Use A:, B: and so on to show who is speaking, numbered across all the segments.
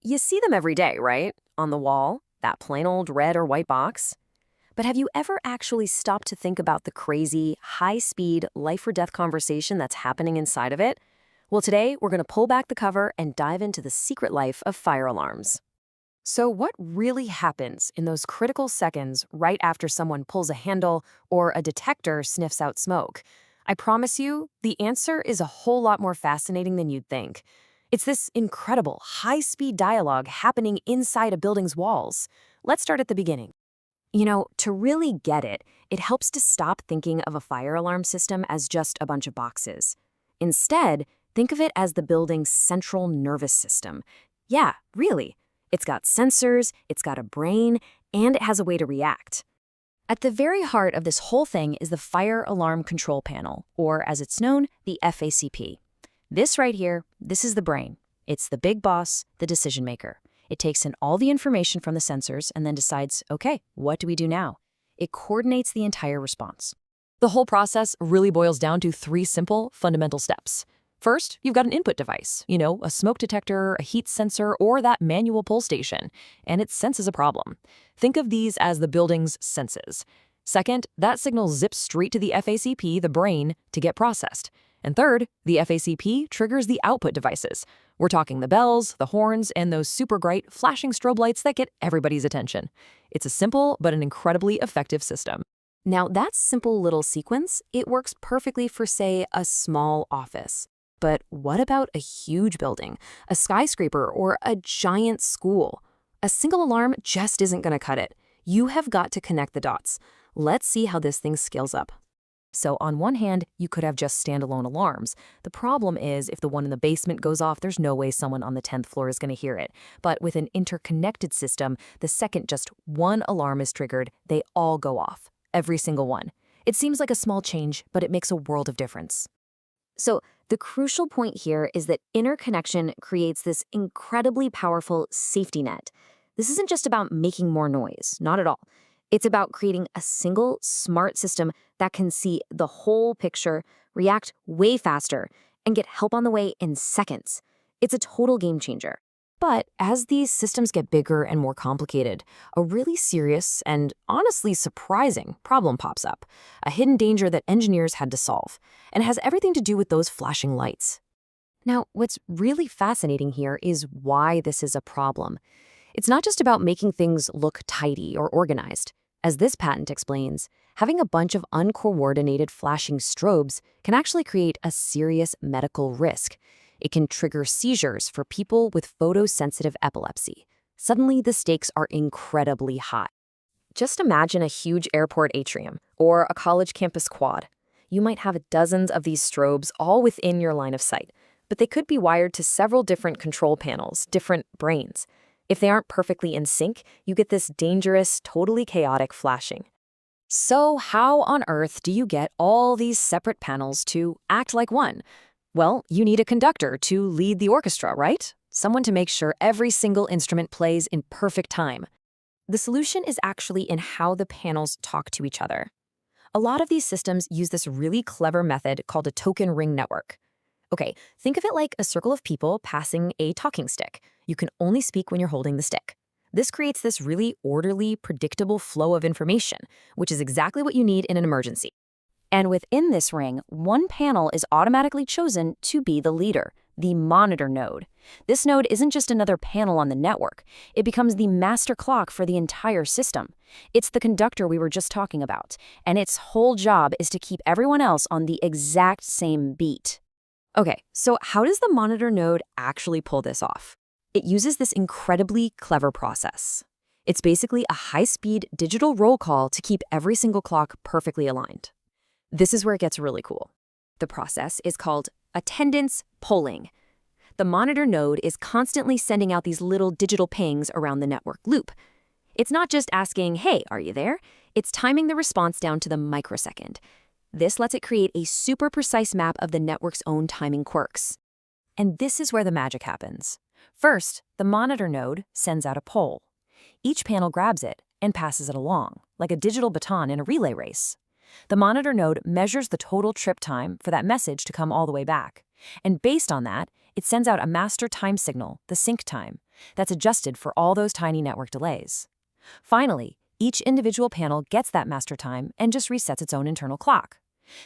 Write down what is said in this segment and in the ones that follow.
A: You see them every day, right? On the wall, that plain old red or white box. But have you ever actually stopped to think about the crazy, high-speed, life-or-death conversation that's happening inside of it? Well, today we're going to pull back the cover and dive into the secret life of fire alarms. So what really happens in those critical seconds right after someone pulls a handle or a detector sniffs out smoke? I promise you, the answer is a whole lot more fascinating than you'd think. It's this incredible, high-speed dialogue happening inside a building's walls. Let's start at the beginning. To really get it, it helps to stop thinking of a fire alarm system as just a bunch of boxes. Instead, think of it as the building's central nervous system. Yeah, really. It's got sensors, it's got a brain, and it has a way to react. At the very heart of this whole thing is the Fire Alarm Control Panel, or as it's known, the FACP. This right here, this is the brain. It's the big boss, the decision maker. It takes in all the information from the sensors and then decides, okay, what do we do now? It coordinates the entire response. The whole process really boils down to three simple, fundamental steps. First, you've got an input device, a smoke detector, a heat sensor, or that manual pull station, and it senses a problem. Think of these as the building's senses. Second, that signal zips straight to the FACP, the brain, to get processed. And third, the FACP triggers the output devices. We're talking the bells, the horns, and those super bright, flashing strobe lights that get everybody's attention. It's a simple but an incredibly effective system. Now, that simple little sequence, it works perfectly for, say, a small office. But what about a huge building, a skyscraper, or a giant school? A single alarm just isn't going to cut it. You have got to connect the dots. Let's see how this thing scales up. So on one hand, you could have just standalone alarms. The problem is if the one in the basement goes off, there's no way someone on the 10th floor is going to hear it. But with an interconnected system, the second just one alarm is triggered, they all go off. Every single one. It seems like a small change, but it makes a world of difference. So the crucial point here is that interconnection creates this incredibly powerful safety net. This isn't just about making more noise, not at all. It's about creating a single smart system that can see the whole picture, react way faster, and get help on the way in seconds. It's a total game changer. But as these systems get bigger and more complicated, a really serious and honestly surprising problem pops up, a hidden danger that engineers had to solve, and it has everything to do with those flashing lights. Now, what's really fascinating here is why this is a problem. It's not just about making things look tidy or organized. As this patent explains, having a bunch of uncoordinated flashing strobes can actually create a serious medical risk. It can trigger seizures for people with photosensitive epilepsy. Suddenly, the stakes are incredibly high. Just imagine a huge airport atrium or a college campus quad. You might have dozens of these strobes all within your line of sight, but they could be wired to several different control panels, different brains. If they aren't perfectly in sync, you get this dangerous, totally chaotic flashing. So how on earth do you get all these separate panels to act like one? Well, you need a conductor to lead the orchestra, right? Someone to make sure every single instrument plays in perfect time. The solution is actually in how the panels talk to each other. A lot of these systems use this really clever method called a token ring network. Okay, think of it like a circle of people passing a talking stick. You can only speak when you're holding the stick. This creates this really orderly, predictable flow of information, which is exactly what you need in an emergency. And within this ring, one panel is automatically chosen to be the leader, the monitor node. This node isn't just another panel on the network. It becomes the master clock for the entire system. It's the conductor we were just talking about, and its whole job is to keep everyone else on the exact same beat. Okay, so how does the monitor node actually pull this off? It uses this incredibly clever process. It's basically a high-speed digital roll call to keep every single clock perfectly aligned. This is where it gets really cool. The process is called attendance polling. The monitor node is constantly sending out these little digital pings around the network loop. It's not just asking, hey, are you there? It's timing the response down to the microsecond. This lets it create a super precise map of the network's own timing quirks. And this is where the magic happens. First, the monitor node sends out a poll. Each panel grabs it and passes it along, like a digital baton in a relay race. The monitor node measures the total trip time for that message to come all the way back. And based on that, It sends out a master time signal, the sync time, that's adjusted for all those tiny network delays. Finally, each individual panel gets that master time and just resets its own internal clock.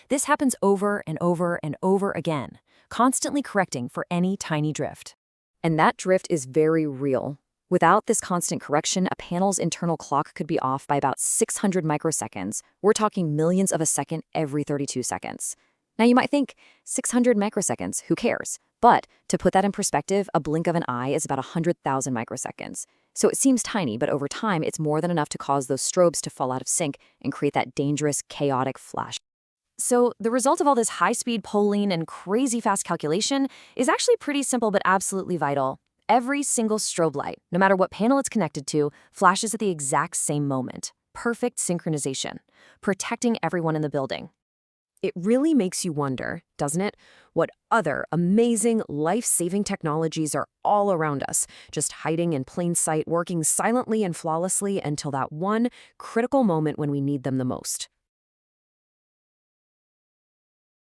A: This happens over and over and over again, constantly correcting for any tiny drift. And that drift is very real. Without this constant correction, a panel's internal clock could be off by about 600 microseconds. We're talking millions of a second every 32 seconds. Now you might think, 600 microseconds, who cares? But to put that in perspective, a blink of an eye is about 100,000 microseconds. So it seems tiny, but over time, it's more than enough to cause those strobes to fall out of sync and create that dangerous, chaotic flash. So the result of all this high-speed polling and crazy fast calculation is actually pretty simple but absolutely vital. Every single strobe light, no matter what panel it's connected to, flashes at the exact same moment. Perfect synchronization, protecting everyone in the building. It really makes you wonder, doesn't it, what other amazing, life-saving technologies are all around us, just hiding in plain sight, working silently and flawlessly until that one critical moment when we need them the most.